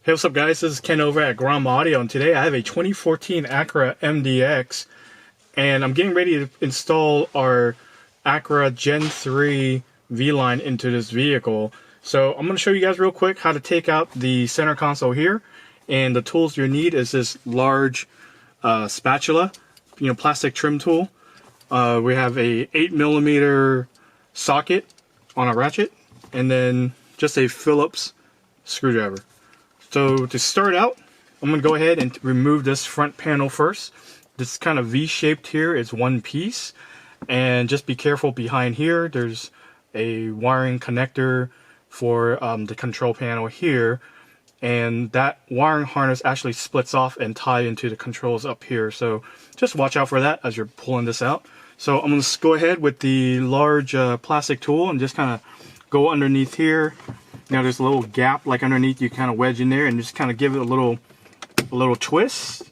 Hey, what's up guys, this is Ken over at Acura Auto, and today I have a 2014 Acura MDX, and I'm getting ready to install our Acura Gen 3 V-Line into this vehicle. So I'm going to show you guys real quick how to take out the center console here, and the tools you need is this large spatula, plastic trim tool. We have a 8mm socket on a ratchet, and then just a Phillips screwdriver. So to start out, I'm going to go ahead and remove this front panel first. This kind of V-shaped here is one piece, and just be careful behind here. There's a wiring connector for the control panel here, and that wiring harness actually splits off and ties into the controls up here. So just watch out for that as you're pulling this out. So I'm going to go ahead with the large plastic tool and just kind of go underneath here. Now there's a little gap like underneath, you kind of wedge in there and just kind of give it a little twist,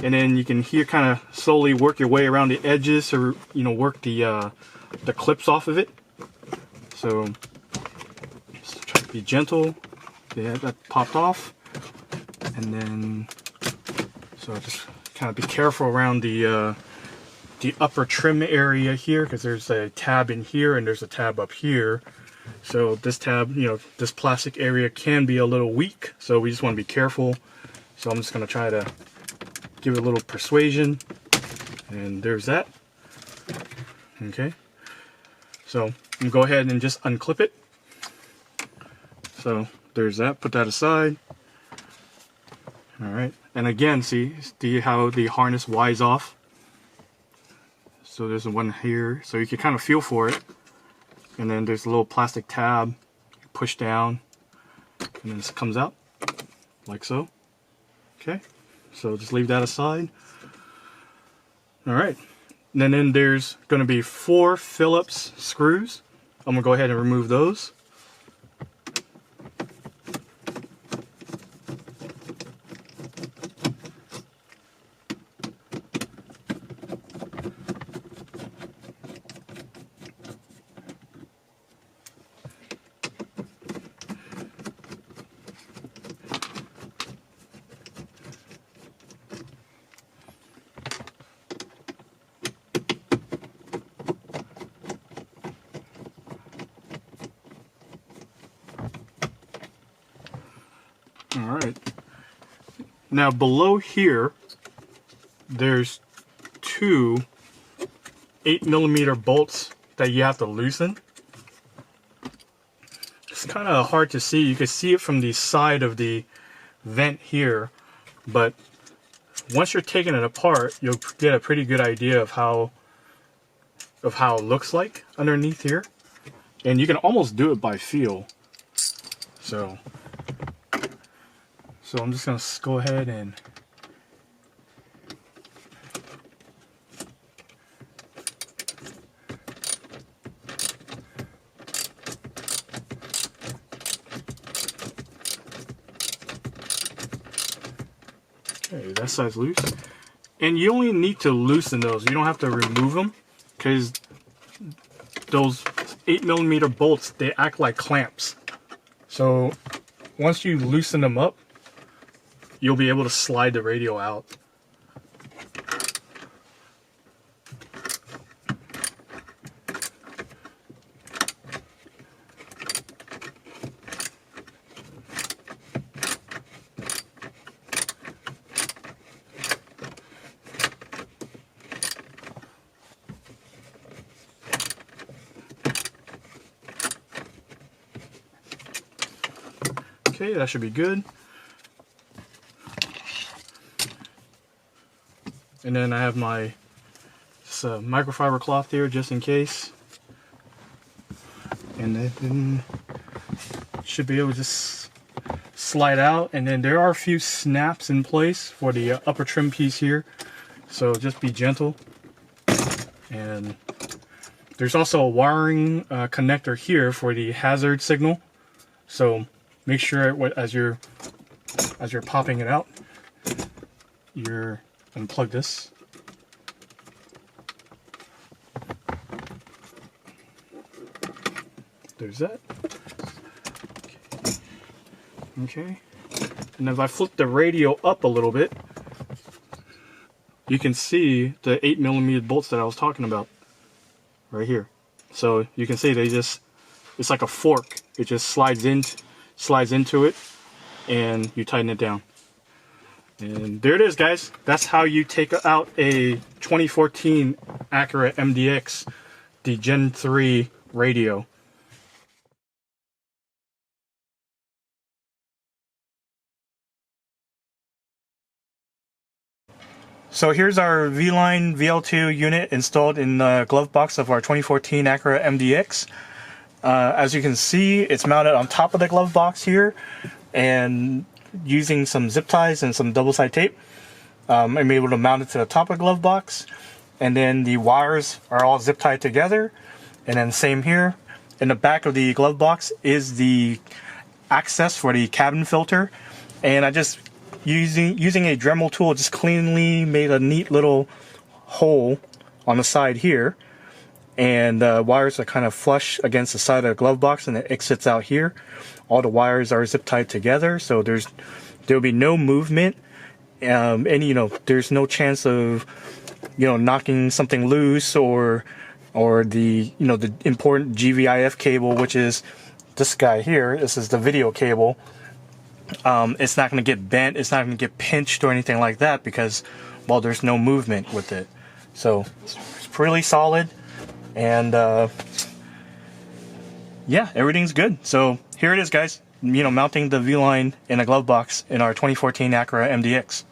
and then you can here kind of slowly work your way around the edges, or work the clips off of it. So just try to be gentle. Yeah, that popped off, and then so just kind of be careful around the upper trim area here, because there's a tab in here and there's a tab up here. So this tab, this plastic area can be a little weak, so we just want to be careful. So I'm just going to try to give it a little persuasion, and there's that. Okay, so I'm going to go ahead and just unclip it. So there's that, put that aside. Alright, and again, see how the harness wides off? So there's one here, so you can kind of feel for it. And then there's a little plastic tab, you push down, and then this comes out, like so. Okay, so just leave that aside. Alright, and then there's going to be 4 Phillips screws. I'm going to go ahead and remove those. Alright, now below here there's 2 8mm bolts that you have to loosen. It's kind of hard to see. You can see it from the side of the vent here, but once you're taking it apart, you'll get a pretty good idea of how it looks like underneath here, and you can almost do it by feel. So I'm just going to go ahead and okay, that side's loose. And you only need to loosen those. You don't have to remove them, because those 8mm bolts, they act like clamps. So once you loosen them up, you'll be able to slide the radio out. Okay, that should be good. And then I have my microfiber cloth here just in case. And then should be able to just slide out. And then there are a few snaps in place for the upper trim piece here. So just be gentle. And there's also a wiring connector here for the hazard signal. So make sure as you're popping it out, you're unplug this. There's that. Okay. And if I flip the radio up a little bit, you can see the 8mm bolts that I was talking about right here. So you can see it's like a fork. It just slides into it, and you tighten it down. And there it is, guys. That's how you take out a 2014 Acura MDX, the Gen 3 radio. So here's our Vline VL2 unit installed in the glove box of our 2014 Acura MDX. As you can see, it's mounted on top of the glove box here, and using some zip ties and some double side tape, I'm able to mount it to the top of the glove box. And then the wires are all zip tied together. And then same here, in the back of the glove box is the access for the cabin filter. And I just using a Dremel tool, just cleanly made a neat little hole on the side here, and wires are kind of flush against the side of the glove box, and it exits out here. All the wires are zip tied together, so there'll be no movement, and there's no chance of knocking something loose, or the the important GVIF cable, which is this guy here. This is the video cable. It's not going to get bent, it's not going to get pinched or anything like that, because, well, there's no movement with it. So it's really solid, and yeah, everything's good. So here it is, guys, mounting the V-Line in a glove box in our 2014 Acura MDX.